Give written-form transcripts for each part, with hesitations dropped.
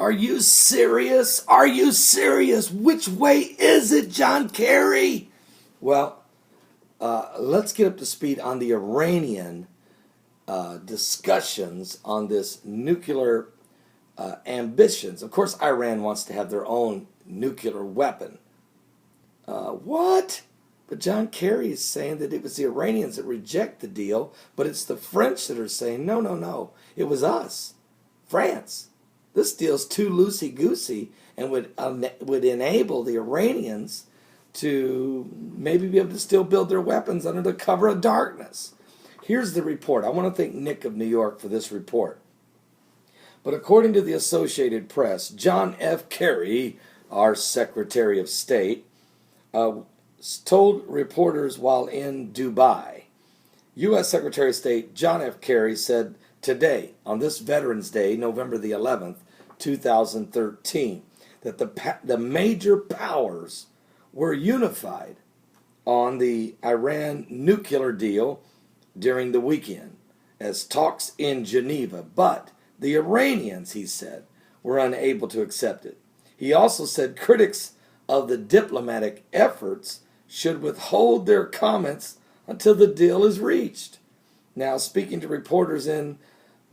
Are you serious? Are you serious? Which way is it, John Kerry? Well, let's get up to speed on the Iranian discussions on this nuclear ambitions. Of course, Iran wants to have their own nuclear weapon. What? But John Kerry is saying that it was the Iranians that reject the deal, but it's the French that are saying, no, no, no. It was us, France. This deal's too loosey-goosey and would enable the Iranians to maybe be able to still build their weapons under the cover of darkness. Here's the report. I want to thank Nick of New York for this report. But according to the Associated Press, John F. Kerry, our Secretary of State, told reporters while in Dubai. U.S. Secretary of State John F. Kerry said today, on this Veterans Day, November the 11th, 2013, that the major powers were unified on the Iran nuclear deal during the weekend as talks in Geneva, but the Iranians, he said, were unable to accept it. He also said critics of the diplomatic efforts should withhold their comments until the deal is reached. Now, speaking to reporters in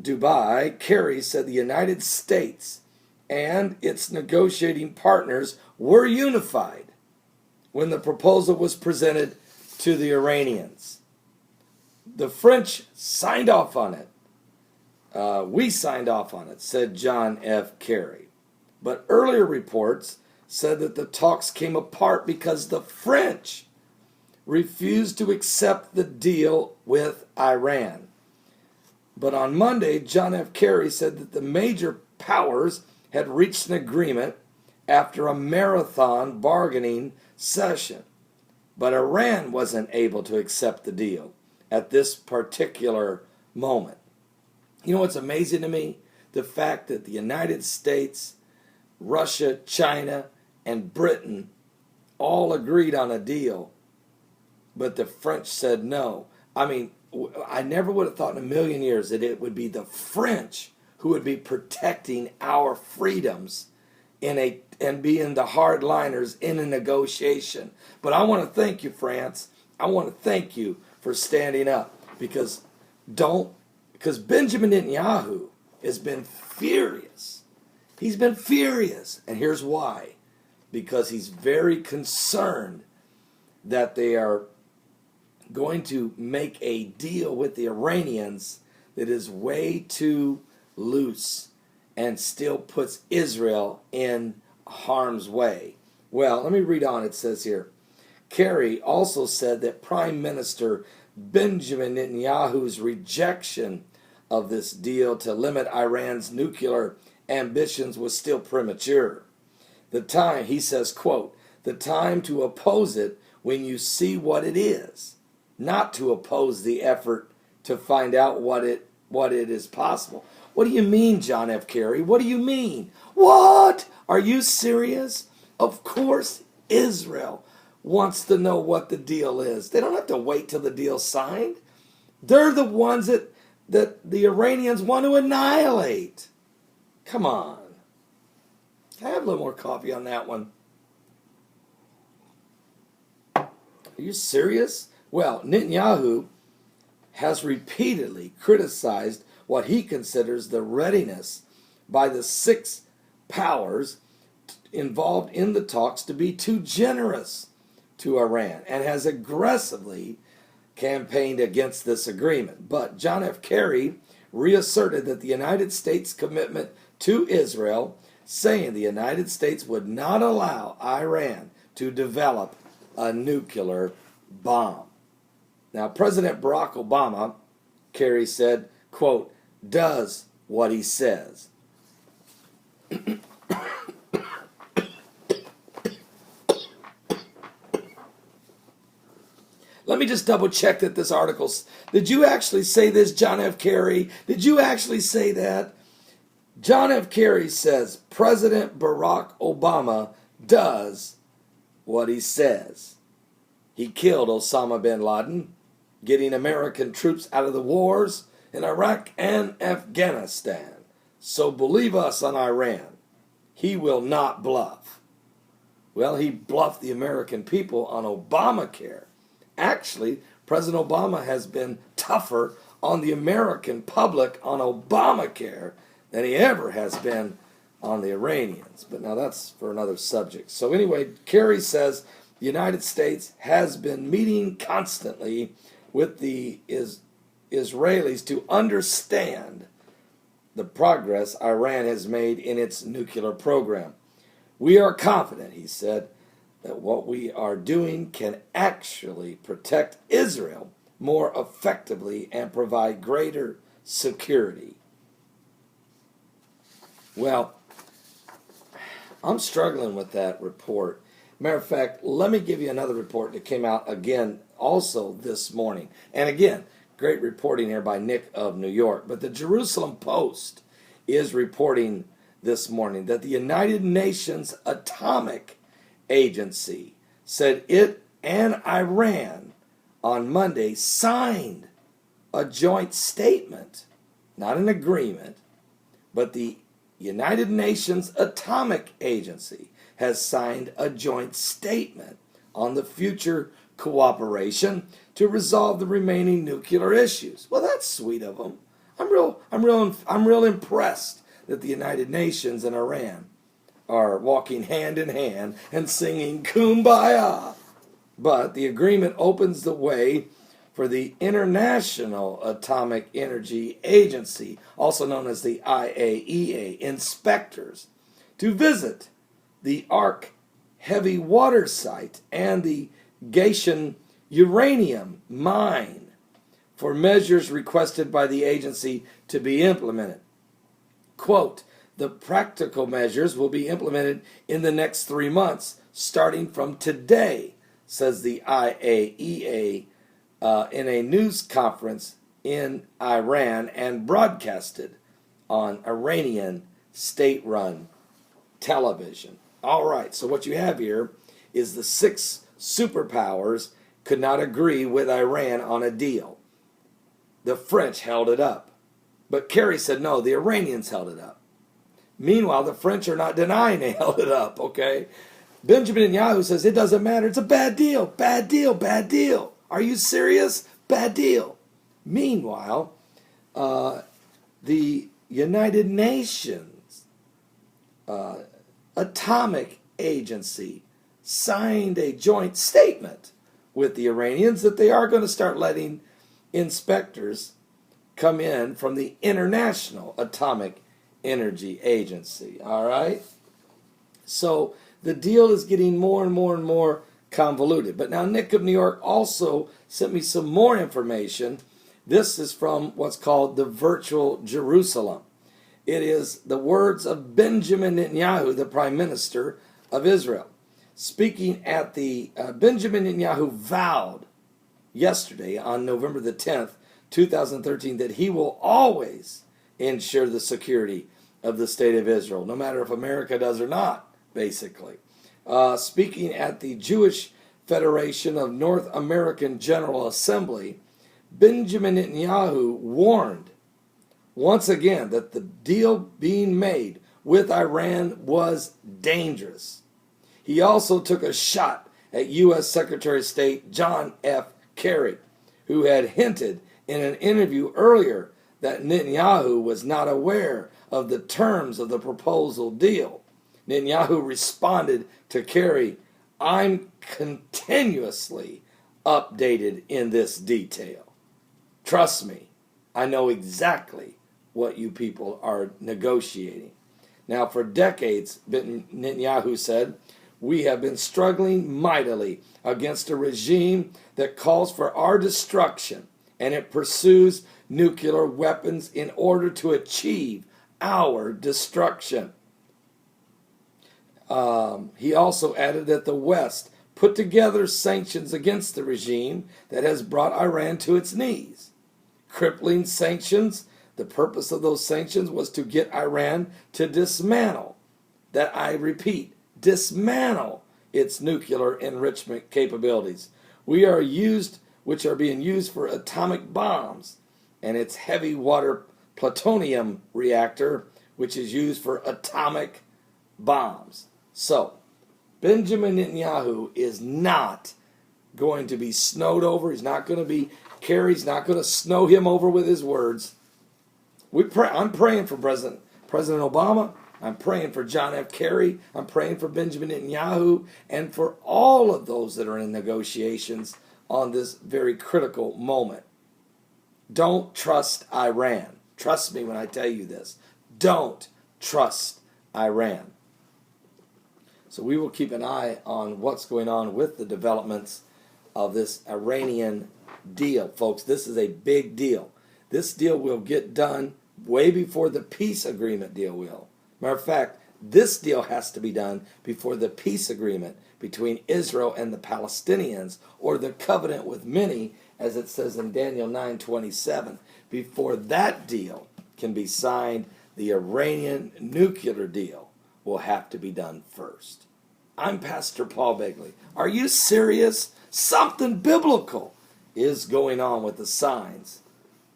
Dubai, Kerry said the United States and its negotiating partners were unified when the proposal was presented to the Iranians. The French signed off on it. We signed off on it, said John F. Kerry. But earlier reports said that the talks came apart because the French refused to accept the deal with Iran. But on Monday, John F. Kerry said that the major powers had reached an agreement after a marathon bargaining session. But Iran wasn't able to accept the deal at this particular moment. You know what's amazing to me? The fact that the United States, Russia, China, and Britain all agreed on a deal, but the French said no. I mean, I never would have thought in a million years that it would be the French who would be protecting our freedoms and being the hardliners in a negotiation. But I want to thank you, France. I want to thank you for standing up because Benjamin Netanyahu has been furious. He's been furious. And here's why. Because he's very concerned that they are going to make a deal with the Iranians that is way too loose and still puts Israel in harm's way. Well, let me read on. It says here, Kerry also said that Prime Minister Benjamin Netanyahu's rejection of this deal to limit Iran's nuclear ambitions was still premature. The time, he says, quote, the time to oppose it when you see what it is, not to oppose the effort to find out what it is possible. What do you mean, John F. Kerry? What do you mean? What? Are you serious? Of course Israel wants to know what the deal is. They don't have to wait till the deal's signed. They're the ones that the Iranians want to annihilate. Come on. Can I have a little more coffee on that one? Are you serious? Well, Netanyahu has repeatedly criticized what he considers the readiness by the six powers involved in the talks to be too generous to Iran and has aggressively campaigned against this agreement. But John F. Kerry reasserted that the United States' commitment to Israel, saying the United States would not allow Iran to develop a nuclear bomb. Now, President Barack Obama, Kerry said, quote, does what he says. Let me just double check that this article, did you actually say this, John F. Kerry? Did you actually say that? John F. Kerry says President Barack Obama does what he says. He killed Osama bin Laden, getting American troops out of the wars in Iraq and Afghanistan. So believe us on Iran. He will not bluff. Well, he bluffed the American people on Obamacare. Actually, President Obama has been tougher on the American public on Obamacare than he ever has been on the Iranians. But now that's for another subject. So anyway, Kerry says the United States has been meeting constantly with the Israelis to understand the progress Iran has made in its nuclear program. We are confident, he said, that what we are doing can actually protect Israel more effectively and provide greater security. Well, I'm struggling with that report. Matter of fact, let me give you another report that came out again also this morning. And again, great reporting here by Nick of New York. But the Jerusalem Post is reporting this morning that the United Nations Atomic Agency said it and Iran on Monday signed a joint statement, not an agreement, but the United Nations Atomic Agency has signed a joint statement on the future cooperation to resolve the remaining nuclear issues. Well, that's sweet of them. I'm real impressed that the United Nations and Iran are walking hand in hand and singing Kumbaya. But the agreement opens the way for the International Atomic Energy Agency, also known as the IAEA, inspectors to visit the Ark heavy water site and the Gatian uranium mine for measures requested by the agency to be implemented. Quote, the practical measures will be implemented in the next 3 months, starting from today, says the IAEA in a news conference in Iran and broadcasted on Iranian state-run television. All right, so what you have here is the 6 superpowers could not agree with Iran on a deal. The French held it up. But Kerry said, no, the Iranians held it up. Meanwhile, the French are not denying they held it up, okay? Benjamin Netanyahu says, it doesn't matter. It's a bad deal, bad deal, bad deal. Are you serious? Bad deal. Meanwhile, the United Nations Atomic Agency signed a joint statement with the Iranians that they are going to start letting inspectors come in from the International Atomic Energy Agency. All right? So the deal is getting more and more and more convoluted. But now Nick of New York also sent me some more information. This is from what's called the Virtual Jerusalem. It is the words of Benjamin Netanyahu, the Prime Minister of Israel. Speaking at the Benjamin Netanyahu vowed yesterday on November the 10th, 2013, that he will always ensure the security of the state of Israel, no matter if America does or not, basically. Speaking at the Jewish Federation of North American General Assembly, Benjamin Netanyahu warned once again that the deal being made with Iran was dangerous. He also took a shot at U.S. Secretary of State John F. Kerry, who had hinted in an interview earlier that Netanyahu was not aware of the terms of the proposal deal. Netanyahu responded to Kerry, I'm continuously updated in this detail. Trust me, I know exactly what you people are negotiating. Now, for decades, Netanyahu said, we have been struggling mightily against a regime that calls for our destruction, and it pursues nuclear weapons in order to achieve our destruction. He also added that the West put together sanctions against the regime that has brought Iran to its knees. Crippling sanctions, the purpose of those sanctions was to get Iran to dismantle, that I repeat, dismantle its nuclear enrichment capabilities, which are being used for atomic bombs, and its heavy water plutonium reactor, which is used for atomic bombs. So, Benjamin Netanyahu is not going to be snowed over. He's not going to be, Kerry's not going to snow him over with his words. I'm praying for President Obama. I'm praying for John F. Kerry. I'm praying for Benjamin Netanyahu and for all of those that are in negotiations on this very critical moment. Don't trust Iran. Trust me when I tell you this. Don't trust Iran. So we will keep an eye on what's going on with the developments of this Iranian deal. Folks, this is a big deal. This deal will get done way before the peace agreement deal will. Matter of fact, this deal has to be done before the peace agreement between Israel and the Palestinians, or the covenant with many, as it says in Daniel 9:27. Before that deal can be signed, the Iranian nuclear deal will have to be done first. I'm Pastor Paul Begley. Are you serious? Something biblical is going on with the signs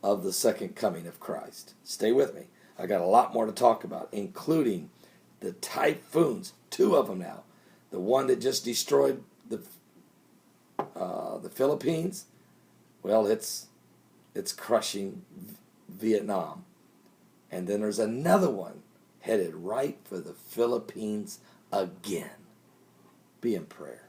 of the second coming of Christ. Stay with me. I got a lot more to talk about, including the typhoons, 2 of them now. The one that just destroyed the Philippines, well, it's crushing Vietnam. And then there's another one headed right for the Philippines again. Be in prayer.